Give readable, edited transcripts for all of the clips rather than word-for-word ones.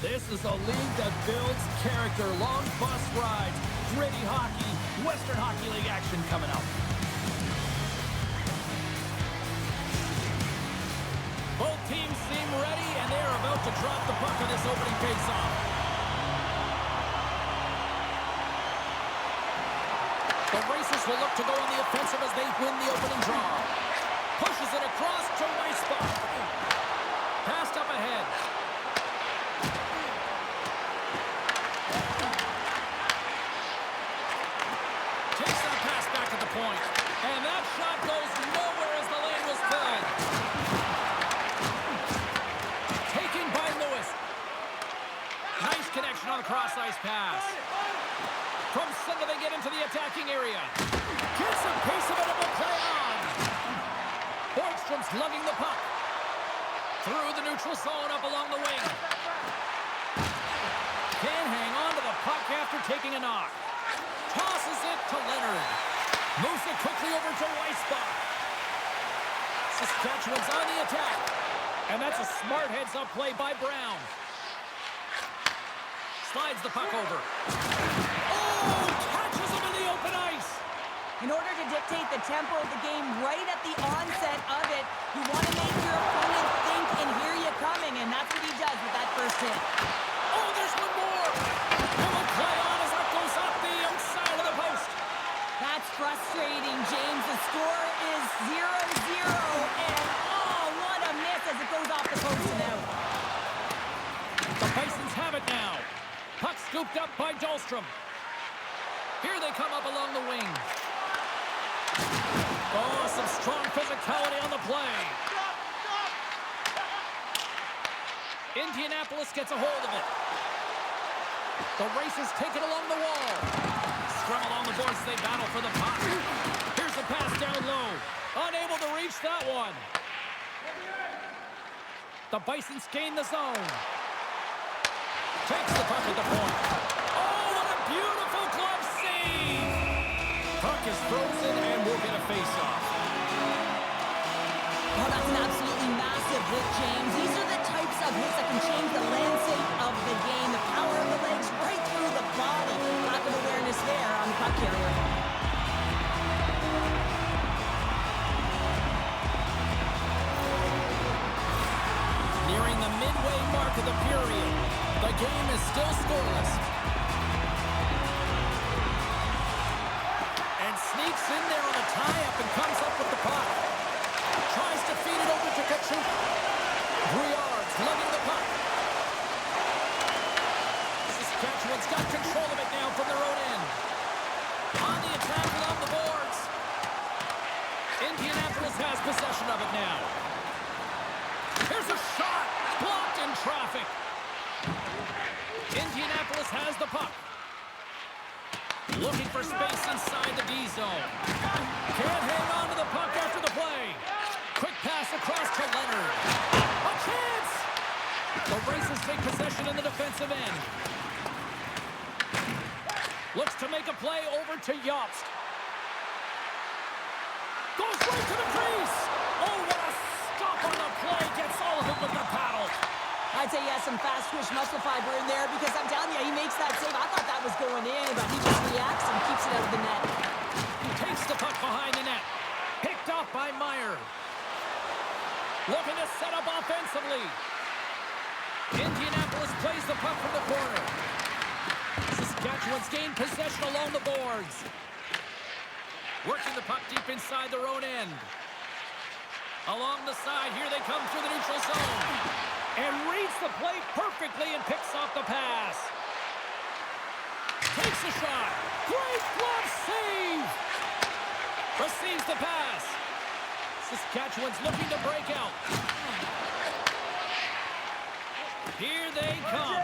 This is a league that builds character. Long bus rides, gritty hockey, Western Hockey League action coming up. Both teams seem ready, and they are about to drop the puck in this opening faceoff. The Racers will look to go on the offensive as they win the opening draw. Pushes it across to Weisbach. Passed up ahead. Takes that pass back at the point. And that shot goes nowhere as the lane was filled. Taken by Lewis. Nice connection on the cross-ice pass. From center, they get into the attacking area. Gets a piece of it and will play on. Borgstrom's lugging the puck. Through the neutral zone up along the wing. Can't hang on to the puck after taking a knock. Tosses it to Leaonrd. Moves it quickly over to Weisbach. Saskatchewan's on the attack. And that's a smart heads-up play by Brown. Slides the puck over. Oh, catches him in the open ice. In order to dictate the tempo of the game right at the onset of it, you want to make your opponent think and hear you coming, and that's what he does with that first hit. Oh, there's one more. And will play on as that goes off the outside of the post. That's frustrating, James. The score is 0-0, and oh, what a miss as it goes off the post and out. The Bisons have it now. Puck scooped up by Johnstone. Here they come up along the wing. Oh, some strong physicality on the play. Indianapolis gets a hold of it. The Racers take it along the wall. Scrum along the boards, they battle for the puck. Here's the pass down low. Unable to reach that one. The Bisons gain the zone. Takes the puck at the point. Oh, what a beautiful glove save! Puck is frozen and we'll get a face-off. Oh, that's an absolutely massive hit, James. These are the types of hits that can change the landscape of the game. The power of the legs right through the body. Lack of awareness there on the puck carrier. Nearing the midway mark of the period. The game is still scoreless. And sneaks in there on a tie-up and comes up with the puck. Tries to feed it over to Katchouk. Leaonrd's lugging the puck. Saskatchewan's got control of it now from their own end. On the attack along the boards. Indianapolis has possession of it now. Here's a shot. Blocked in traffic. Indianapolis has the puck. Looking for space inside the D zone. Can't hang on to the puck after the play. Quick pass across to Leaonrd. A chance! The Racers take possession in the defensive end. Looks to make a play over to Jobst. Goes right to the crease. Oh, what a stop on the play. Gets all of it with the paddle. I'd say he has some fast twitch muscle fiber in there because I'm telling you, he makes that save. I thought that was going in, but he just reacts and keeps it out of the net. He takes the puck behind the net. Picked off by Maier. Looking to set up offensively. Indianapolis plays the puck from the corner. Saskatchewan's gained possession along the boards. Working the puck deep inside their own end. Along the side, here they come through the neutral zone. And reads the play perfectly and picks off the pass. Takes a shot. Great glove save. Receives the pass. Saskatchewan's looking to break out. Here they come.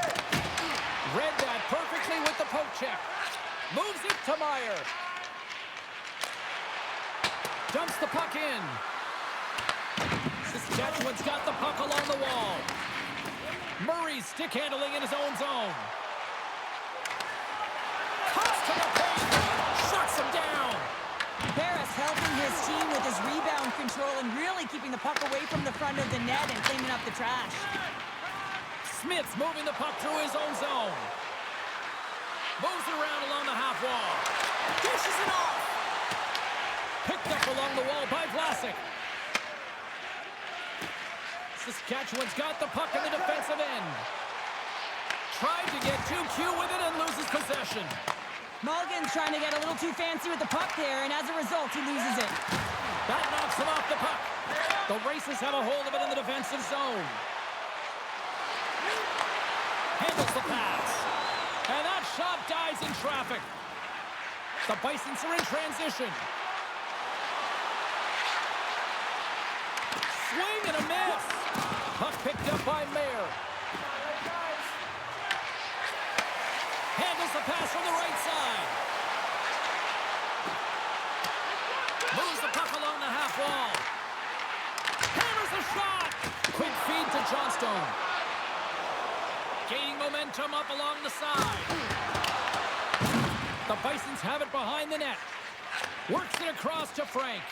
Read that perfectly with the poke check. Moves it to Meyer. Dumps the puck in. Saskatchewan's got the puck along the wall. Murray's stick handling in his own zone. Cuts to the paint. Shuts him down. Boris helping his team with his rebound control and really keeping the puck away from the front of the net and cleaning up the trash. Smith's moving the puck through his own zone. Moves it around along the half wall. Dishes it off. Picked up along the wall by Vlasic. Saskatchewan's got the puck in the defensive end. Tried to get too cute with it and loses possession. Mulligan's trying to get a little too fancy with the puck there, and as a result, he loses it. That knocks him off the puck. The Racers have a hold of it in the defensive zone. Handles the pass. And that shot dies in traffic. The Bisons are in transition. Swing and a miss. Puck picked up by Maier. Handles the pass from the right side. Moves the puck along the half wall. Hammers the shot. Quick feed to Johnstone. Gaining momentum up along the side. The Bisons have it behind the net. Works it across to Frank.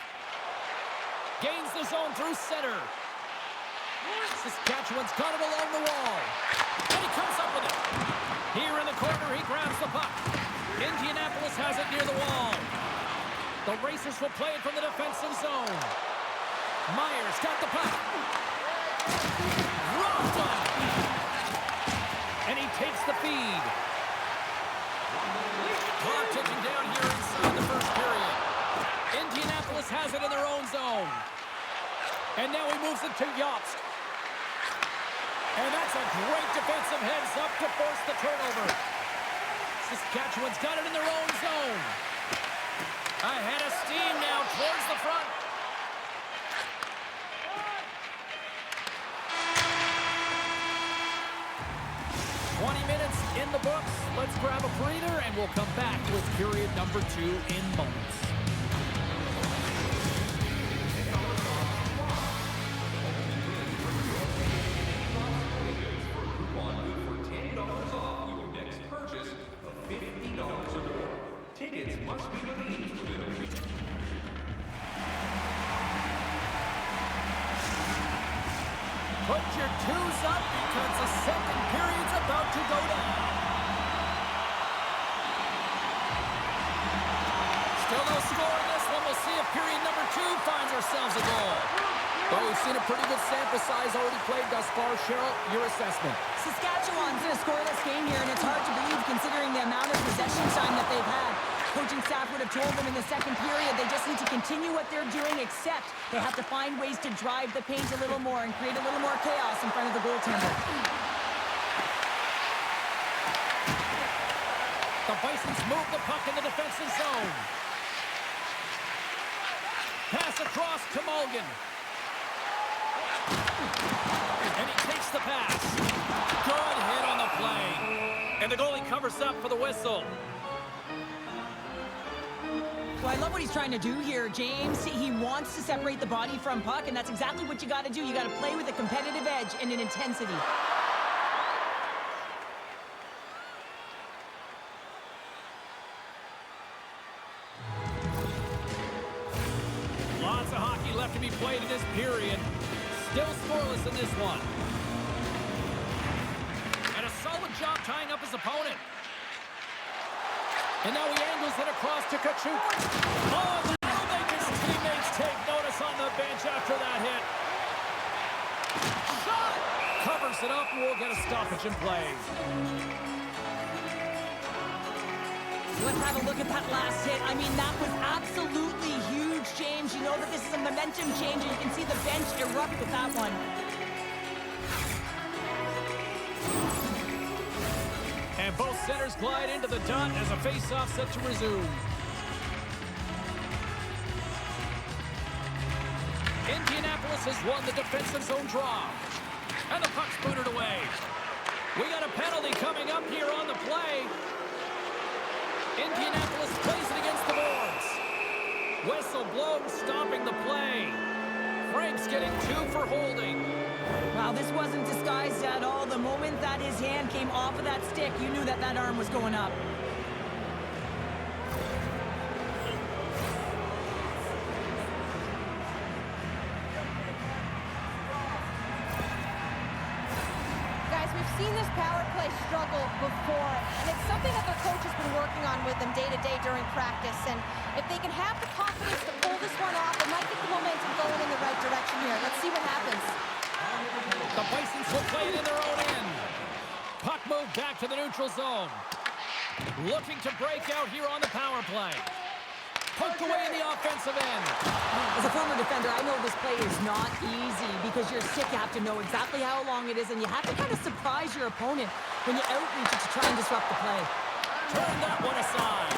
Gains the zone through center. Saskatchewan's got it along the wall. And he comes up with it. Here in the corner, he grabs the puck. Indianapolis has it near the wall. The Racers will play it from the defensive zone. Meier's got the puck. Rocked up. And he takes the feed. Clock ticking down here inside the first period. Indianapolis has it in their own zone. And now he moves it to Jobst. And that's a great defensive heads-up to force the turnover. Saskatchewan's got it in their own zone. Ahead of steam now towards the front. In the books. Let's grab a breather and we'll come back with period number 2 in moments. Tickets must be released within a week. Put your twos up because the second period's about to go down. Still no score in this one. We'll see if period number 2 finds ourselves a goal. Well, we've seen a pretty good sample size already played thus far. Cheryl, your assessment. Saskatchewan's in a scoreless game here, and it's hard to believe considering the amount of possession time that they've had. Coaching staff would have told them in the second period they just need to continue what they're doing, except they have to find ways to drive the paint a little more and create a little more chaos in front of the goaltender. The Bisons move the puck in the defensive zone. Pass across to Mulligan. And he takes the pass. Good hit on the play. And the goalie covers up for the whistle. Well, I love what he's trying to do here, James. He wants to separate the body from puck, and that's exactly what you got to do. You got to play with a competitive edge and an intensity. Lots of hockey left to be played in this period. Still scoreless in this one. And a solid job tying up his opponent. And now he angles it across to Katchouk. Oh, that'll make his teammates take notice on the bench after that hit. Shot! Covers it up and we'll get a stoppage in play. Let's have a look at that last hit. I mean, that was absolutely huge, James. You know that this is a momentum change, and you can see the bench erupt with that one. And both centers glide into the dot as a face-off set to resume. Indianapolis has won the defensive zone draw. And the puck's booted away. We got a penalty coming up here on the play. Indianapolis plays it against the boards. Whistle blown, stopping the play. Frank's getting 2 for holding. Wow, this wasn't disguised at all. The moment that his hand came off of that stick, you knew that that arm was going up. Guys, we've seen play struggle before, and it's something that their coach has been working on with them day to day during practice. And if they can have the confidence to pull this one off, it might get the momentum going in the right direction here. Let's see what happens. The Bisons will play it in their own end. Puck moved back to the neutral zone. Looking to break out here on the power play. Poked away in the offensive end. As a former defender, I know this play is not easy because you're sick. You have to know exactly how long it is, and you have to kind of surprise your opponent when you outreach it to try and disrupt the play. Turn that one aside.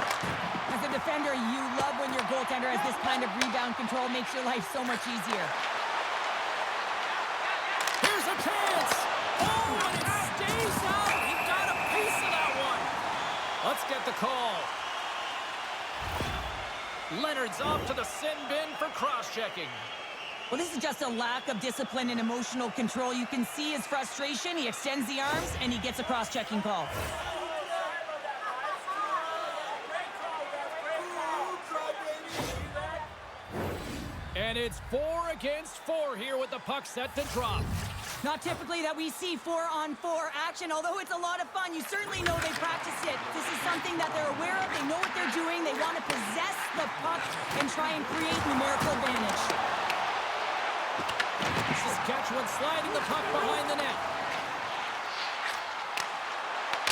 As a defender, you love when your goaltender has this kind of rebound control. Makes your life so much easier. Here's a chance. Oh, and it stays out. He got a piece of that one. Let's get the call. Leonard's off to the sin bin for cross-checking. Well, this is just a lack of discipline and emotional control. You can see his frustration. He extends the arms, and he gets a cross-checking call. And it's 4 against 4 here with the puck set to drop. Not typically that we see 4-on-4 action, although it's a lot of fun. You certainly know they practice it. This is something that they're aware of. They know what they're doing. They want to possess the puck and try and create numerical advantage. Saskatchewan sliding the puck behind the net.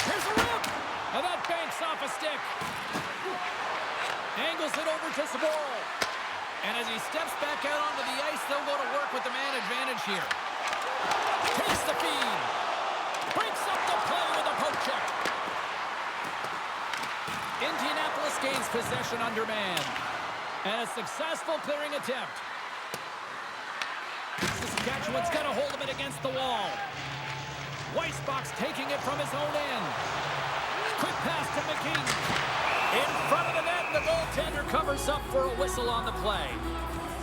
Here's a rip! And that banks off a stick. Angles it over to Saboro. And as he steps back out onto the ice, they'll go to work with the man advantage here. Takes the feed. Breaks up the play with a poke check. Indianapolis gains possession under man. And a successful clearing attempt. Saskatchewan's got a hold of it against the wall. Weissbach's taking it from his own end. Quick pass to McKee. In front of the net, the goaltender covers up for a whistle on the play.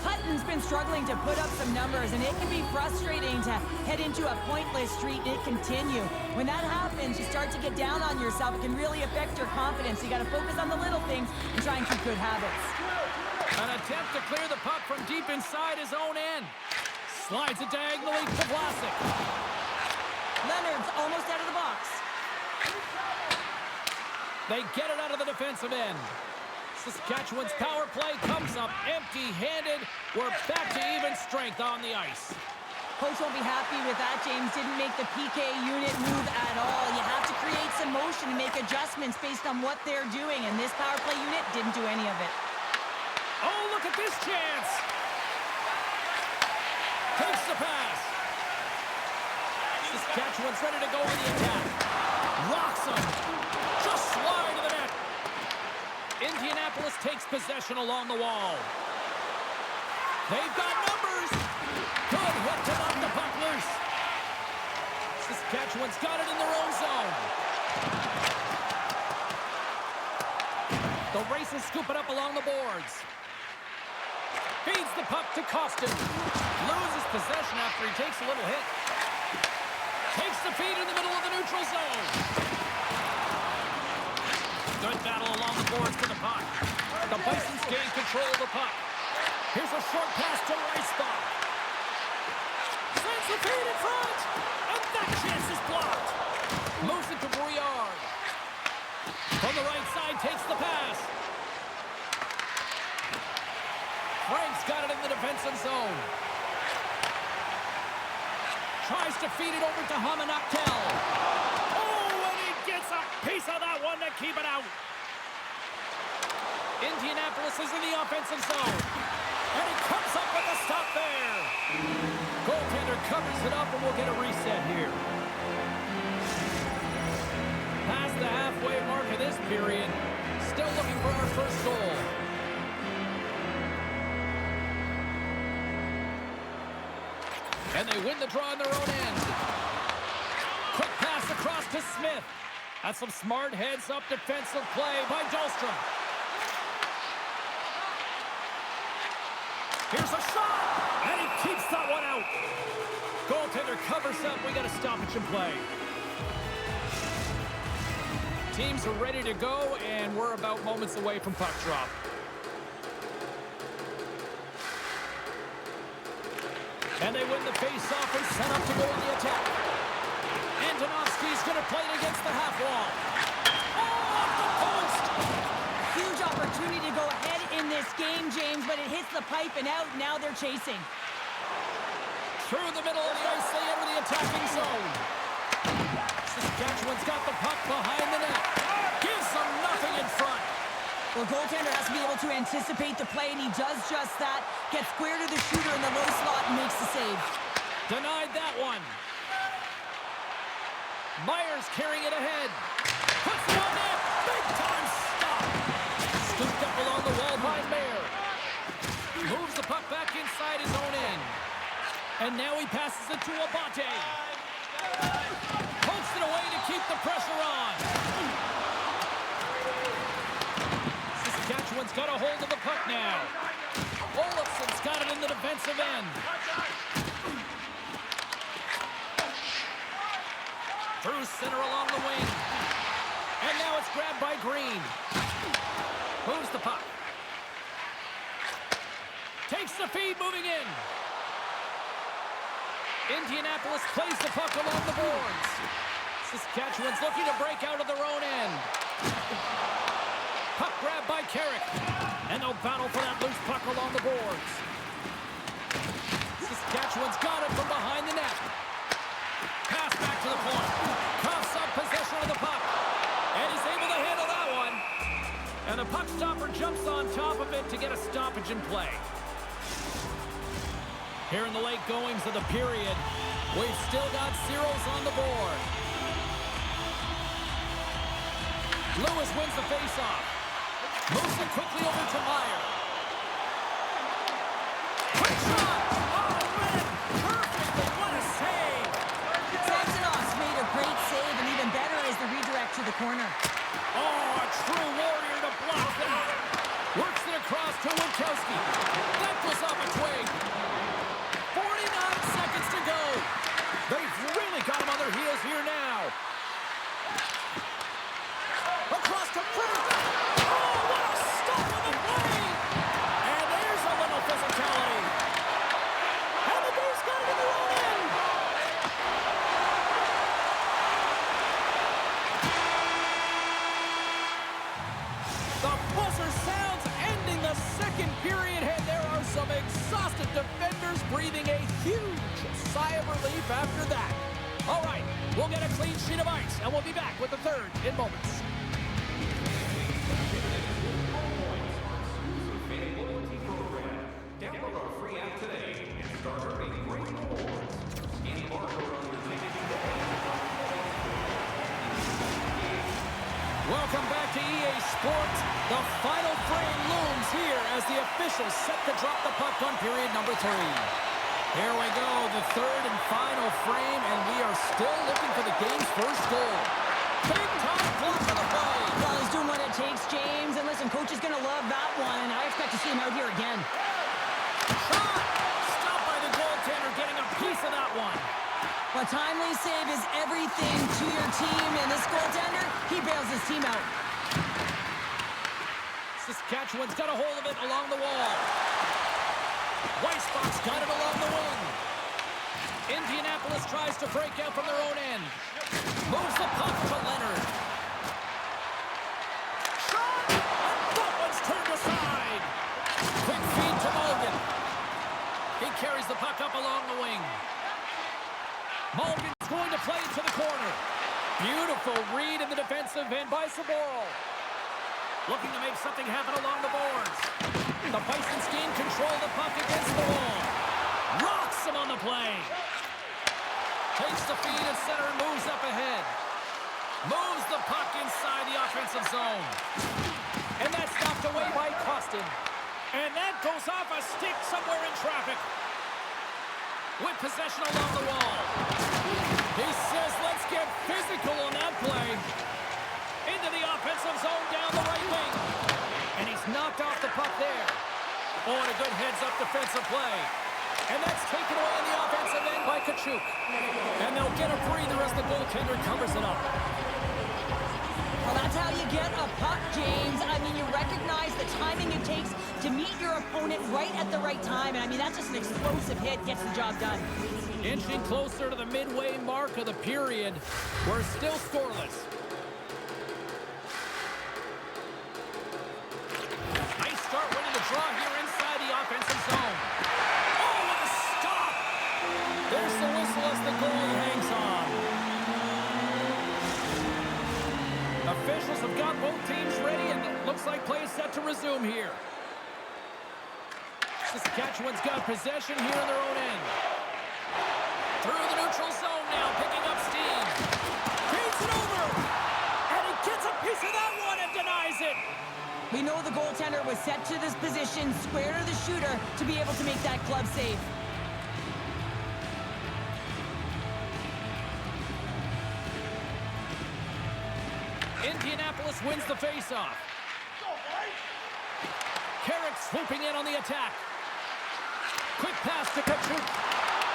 Hutton's been struggling to put up some numbers, and it can be frustrating to head into a pointless streak and continue. When that happens, you start to get down on yourself. It can really affect your confidence. You got to focus on the little things and try and keep good habits. An attempt to clear the puck from deep inside his own end. Slides it diagonally to Vlasic. Leonard's almost out of the box. They get it out of the defensive end. Saskatchewan's power play comes up empty-handed. We're back to even strength on the ice. Coach won't be happy with that. James didn't make the PK unit move at all. You have to create some motion and make adjustments based on what they're doing, and this power play unit didn't do any of it. Oh, look at this chance. Takes the pass. Saskatchewan's ready to go on the attack. Rocks him. Just slide to the net. Indianapolis takes possession along the wall. They've got numbers. Good hit to knock the puck loose. Saskatchewan's got it in their own zone. The Racers scoop it up along the boards. Feeds the puck to Koston. Loses possession after he takes a little hit. Takes the feed in the middle of the neutral zone. Good battle along the boards to the puck. The Bisons gain control of the puck. Here's a short pass to Weissbach. Sends the feed in front. And that chance is blocked. Moves it to Leaonrd. From the right side, takes the pass. Frank's got it in the defensive zone. Tries to feed it over to Hofmann. Oh, and he gets a piece of that one to keep it out. Indianapolis is in the offensive zone. And he comes up with a stop there. Goaltender covers it up, and we'll get a reset here. Past the halfway mark of this period. Still looking for our first goal. And they win the draw in their own end. Quick pass across to Smith. That's some smart heads-up defensive play by Johnstone. Here's a shot, and he keeps that one out. Goaltender covers up. We got a stoppage in play. Teams are ready to go, and we're about moments away from puck drop. And they win the face-off and set up to go in the attack. Antonov's Winckowski's going to play it against the half wall. Oh, off the post! Huge opportunity to go ahead in this game, James, but it hits the pipe and out. Now they're chasing. Through the middle of the ice, they enter the attacking zone. Saskatchewan's got the puck behind the net. Gives them nothing in front. Well, goaltender has to be able to anticipate the play, and he does just that. Gets square to the shooter in the low slot and makes the save. Denied that one. Meier's carrying it ahead. Puts it on net. Big time stop. Scooped up along the wall by Maier. Moves the puck back inside his own end. And now he passes it to Abate. Pokes it away to keep the pressure on. Saskatchewan's got a hold of the puck now. Olofsson's got it in the defensive end. Through center along the wing. And now it's grabbed by Green. Moves the puck. Takes the feed, moving in. Indianapolis plays the puck along the boards. Saskatchewan's looking to break out of their own end. Puck grabbed by Kirk. And they'll battle for that loose puck along the boards. Saskatchewan's got it from behind the net. Pass back to the point. Coughs up possession of the puck. And he's able to handle that one. And the puck stopper jumps on top of it to get a stoppage in play. Here in the late goings of the period, we've still got zeros on the board. Lewis wins the faceoff. Moves it quickly over to Maier. Quick shot! Oh, read perfectly. What a save! Samsonov's made a great save, and even better is the redirect to the corner. Oh, a true warrior to block that. Works it across to Winckowski. That goes off a twig. 49 seconds to go. They've really got him on their heels here now. Across to Kirk. Oh, what a stop on the play. And there's a little physicality. And the Bears got it in their own end. The buzzer sounds ending the second period, and there are some exhausted defenders breathing a huge sigh of relief after that. All right, we'll get a clean sheet of ice, and we'll be back with the third in moments. Download our free app today and start earning great rewards. Scan the barcode on your ticket today. Welcome back to EA Sports. The final frame looms here as the officials set to drop the puck on period number 3. Here we go, the third and final frame, and we are still looking for the game's first goal. Big time block of the play. Well, he's doing what it takes, James. And listen, coach is going to love that one, and I expect to see him out here again. Shot! Stopped by the goaltender, getting a piece of that one. A timely save is everything to your team, and this goaltender, he bails his team out. Saskatchewan's got a hold of it along the wall. Weissbach's got it along the wing. Indianapolis tries to break out from their own end. Moves the puck to Leaonrd. Shot! And that one's turned aside. Quick feed to Mulligan. He carries the puck up along the wing. Mulligan's going to play it to the corner. Beautiful read in the defensive end by Saboro. Looking to make something happen along the boards. The Bisons gain control of the puck against the wall. Rocks him on the play. Takes the feed at center and moves up ahead. Moves the puck inside the offensive zone. And that's knocked away by Koston. And that goes off a stick somewhere in traffic. With possession along the wall. He says, let's get physical on that play. Into the offensive zone down the right wing. And he's knocked off the puck there. Oh, and a good heads-up defensive play. And that's taken away in the offensive end by Katchouk. And they'll get a breather as the goaltender covers it up. Well, that's how you get a puck, James. I mean, you recognize the timing it takes to meet your opponent right at the right time. And I mean, that's just an explosive hit, gets the job done. Inching closer to the midway mark of the period. We're still scoreless. Nice start winning the draw here inside the offensive zone. Oh, what a stop! There's the whistle as the goalie hangs on. Officials have got both teams ready, and it looks like play is set to resume here. Saskatchewan's got possession here in their own end. Through the neutral zone now, picking up steam. Feeds it over! And he gets a piece of that one and denies it! We know the goaltender was set to this position, square to the shooter, to be able to make that glove save. Indianapolis wins the faceoff. Kirk swooping in on the attack. Quick pass to Katchouk.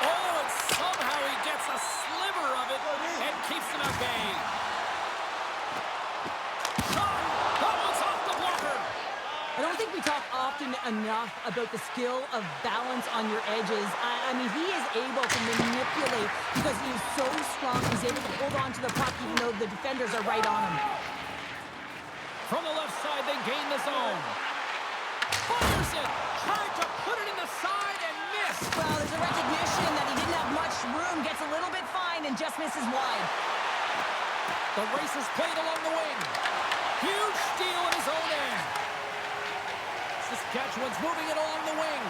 Oh, and somehow he gets a sliver of it and keeps him at bay. Shot! That one's off the blocker. I don't think we talk often enough about the skill of balance on your edges. I mean, he is able to manipulate because he is so strong. He's able to hold on to the puck even though the defenders are right on him. From the left side, they gain the zone. Fires it! Tried to put it in the side and missed. Well, there's a recognition that he didn't have much room. Gets a little bit fine and just misses wide. The Racers played along the wing. Huge steal in his own end. Saskatchewan's moving it along the wing.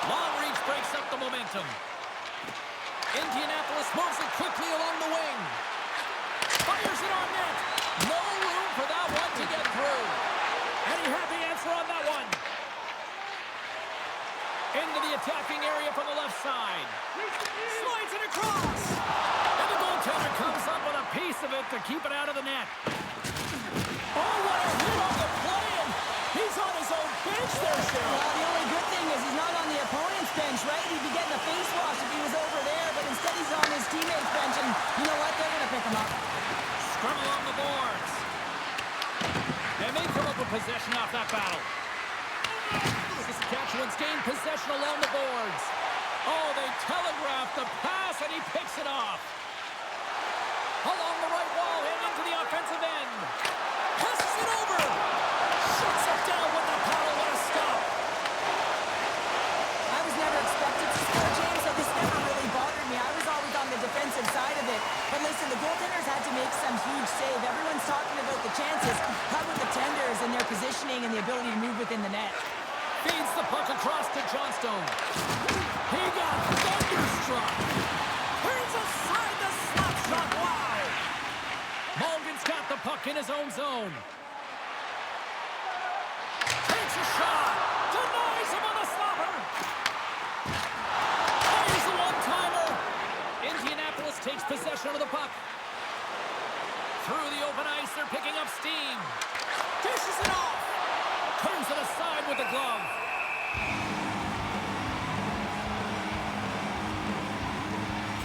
Long reach breaks up the momentum. Indianapolis moves it quickly along the wing. Fires it on net. No room for that one to get through. And he had the answer on that one. Into the attacking area from the left side. Slides it across. And the goaltender comes up with a piece of it to keep it out of the net. Oh, what a hit on the play. And he's on his own bench there, Cheryl. Well, the only good thing is he's not on the opponent's bench, right? He'd be getting a face wash if he was over there, but instead he's on his teammate's bench, and you know what? They're going to pick him up. Scrum along the boards. And they come up with possession off that battle. Saskatchewan's gained possession along the boards. Oh, they telegraphed the pass, and he picks it off. Along the right wall and into the offensive end. Passes it over. Shuts it down with the paddle. What a stop. I was never expected to score, James, so this never really bothered me. I was always on the defensive side of it. But listen, the goaltenders had to make some huge save. Everyone's talking about the chances. How about the tenders and their positioning and the ability to move within the net? Feeds the puck across to Johnstone. He got thunderstruck. Turns aside the slap shot. Wow. Morgan's got the puck in his own zone. Takes a shot. Denies him on the slapper. Fires the one-timer. Indianapolis takes possession of the puck. Through the open ice, they're picking up steam. Dishes it off. Turns it aside with the glove.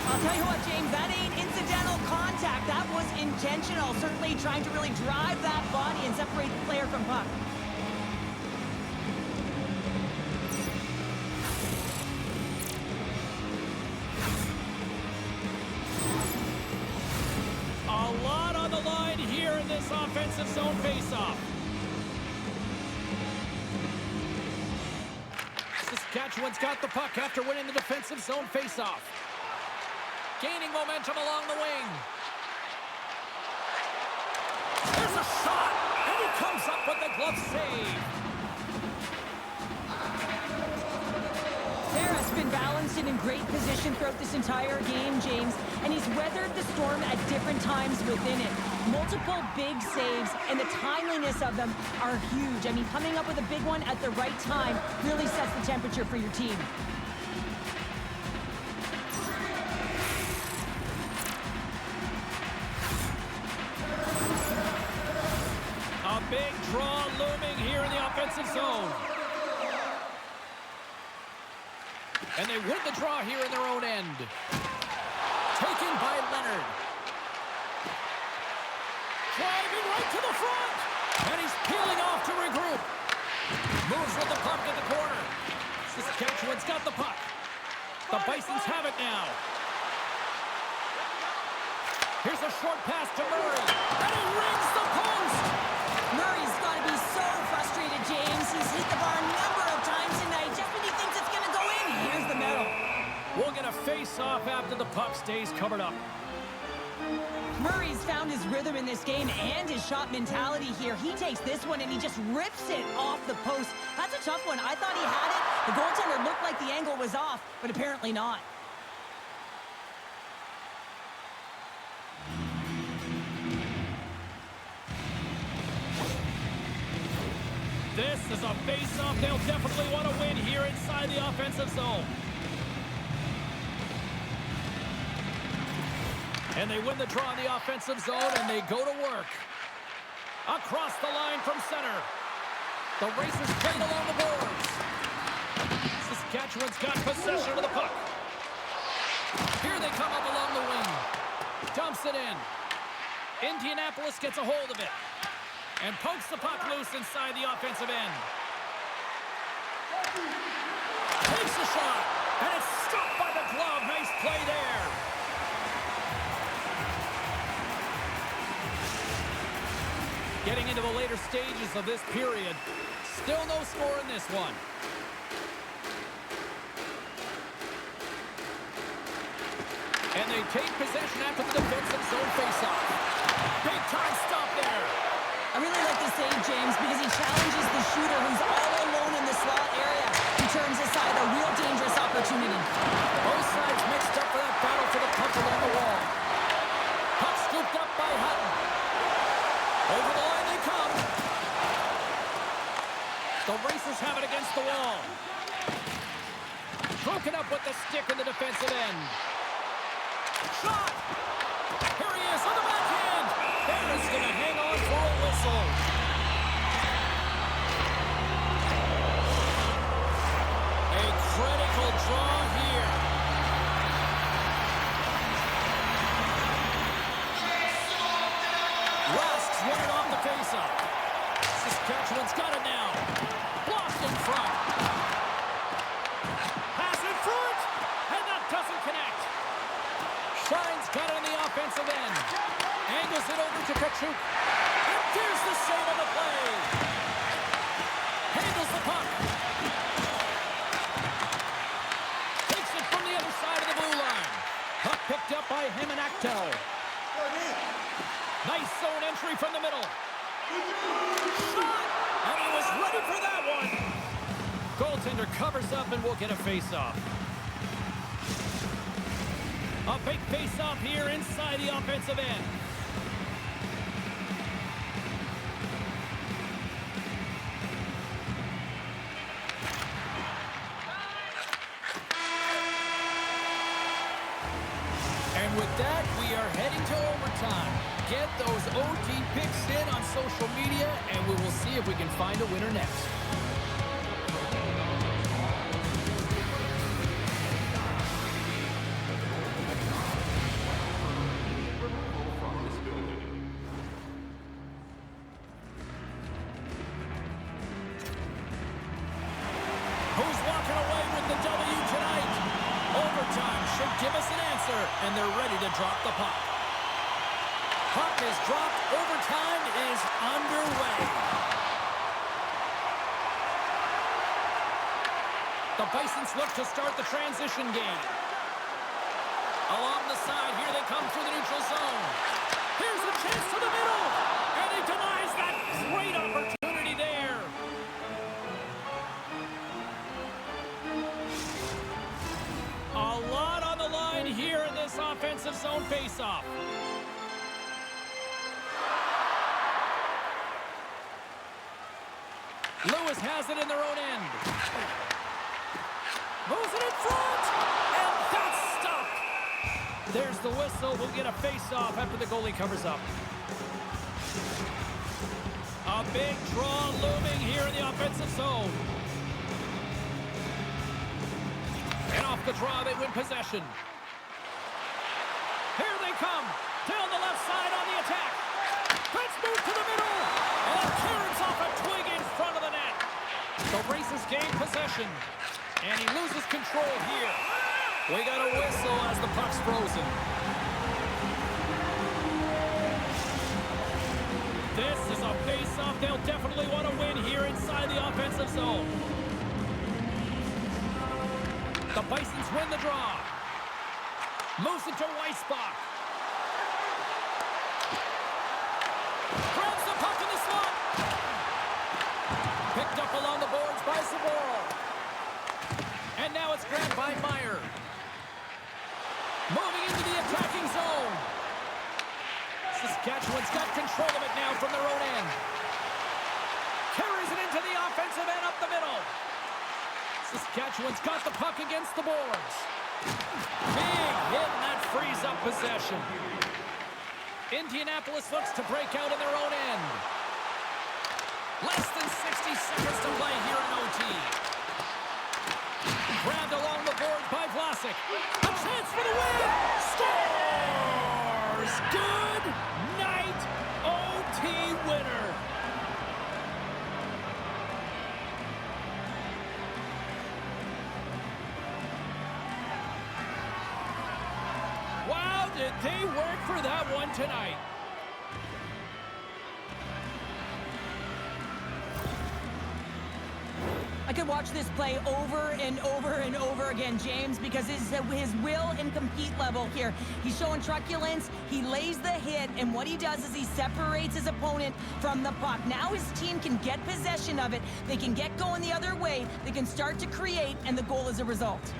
I'll tell you what, James, that ain't incidental contact. That was intentional. Certainly trying to really drive that body and separate the player from puck. A lot on the line here in this offensive zone faceoff. Saskatchewan's got the puck after winning the defensive zone faceoff. Gaining momentum along the wing. There's a shot, and he comes up with the glove save. Ferris been balanced and in great position throughout this entire game, James, and he's weathered the storm at different times within it. Multiple big saves, and the timeliness of them are huge. I mean, coming up with a big one at the right time really sets the temperature for your team. A big draw looming here in the offensive zone. And they win the draw here in their own end. Taken by Leaonrd. Driving right to the front. And he's peeling off to regroup. Moves with the puck at the corner. Saskatchewan's got the puck. The Bisons have it now. Here's a short pass to Murray. And he rings the post. Murray's got to be so frustrated, James. He's hit the bar a number of times tonight. Just when he thinks it's going to go in, here's the medal. We'll get a face-off after the puck stays covered up. Murray's found his rhythm in this game and his shot mentality here. He takes this one and he just rips it off the post. That's a tough one. I thought he had it. The goaltender looked like the angle was off, but apparently not. This is a face-off they'll definitely want to win here inside the offensive zone. And they win the draw in the offensive zone, and they go to work. Across the line from center. The Racers playing along the boards. Saskatchewan's got possession of the puck. Here they come up along the wing. Dumps it in. Indianapolis gets a hold of it. And pokes the puck loose inside the offensive end. Takes the shot. And it's stopped by the glove. Nice play there. Getting into the later stages of this period. Still no score in this one. And they take possession after the defensive zone faceoff. Big time stop there. I really like this save, James, because he challenges the shooter who's all alone in the slot area. He turns aside a real dangerous opportunity. Both sides mixed up for that battle for the puck along the wall. Puck scooped up by Hutton. Over the line they come. The Racers have it against the wall. Broken up with the stick in the defensive end. Shot! Here he is on the backhand. Bear's going to hang on for a whistle. A critical draw here. Rask's won it off the faceoff. Saskatchewan's got it now. Blocked in front. Pass in front. And that doesn't connect. Shine's got it on the offensive end. Angles it over to Katchouk. And there's the save on the play. Handles the puck. Takes it from the other side of the blue line. Puck picked up by Hofmann. Nice zone entry from the middle. Shot! And he was ready for that one. Goaltender covers up and we'll get a face-off. A big face-off here inside the offensive end. And with that, we are heading to overtime. Get those OT picks in on social media, and we will see if we can find a winner next. Who's walking away with the W tonight? Overtime should give us an answer, and they're ready to drop the puck. Puck is dropped. Overtime is underway. The Bisons look to start the transition game. Along the side, here they come through the neutral zone. Here's a chance to the middle, and he denies that great opportunity there. A lot on the line here in this offensive zone faceoff. Lewis has it in their own end. Moves it in front, and that's stopped. There's the whistle. We'll get a face-off after the goalie covers up. A big draw looming here in the offensive zone. And off the draw, they win possession. Here they come. Down the left side on the attack. Let's move to the middle. And clearance off a twig in front of the net. The Racers gain possession. And he loses control here. We got a whistle as the puck's frozen. This is a face-off they'll definitely want to win here inside the offensive zone. The Bisons win the draw. Moves it to Weissbach. Grabs the puck in the slot. Picked up along the boards by Saboro. And now it's grabbed by Maier. Moving into the attacking zone. Saskatchewan's got control of it now from their own end. Carries it into the offensive end up the middle. Saskatchewan's got the puck against the boards. Big hit, and that frees up possession. Indianapolis looks to break out in their own end. Less than 60 seconds to play here in OT. Grabbed along the board by Vlasic. A chance for the win! Scores! Good night, OT winner. Wow, did they work for that one tonight. I could watch this play over and over and over again, James, because his will and compete level here. He's showing truculence, he lays the hit, and what he does is he separates his opponent from the puck. Now his team can get possession of it, they can get going the other way, they can start to create, and the goal is a result.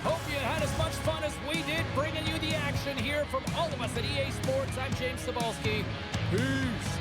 Hope you had as much fun as we did bringing you the action here from all of us at EA Sports. I'm James Cebulski. Peace.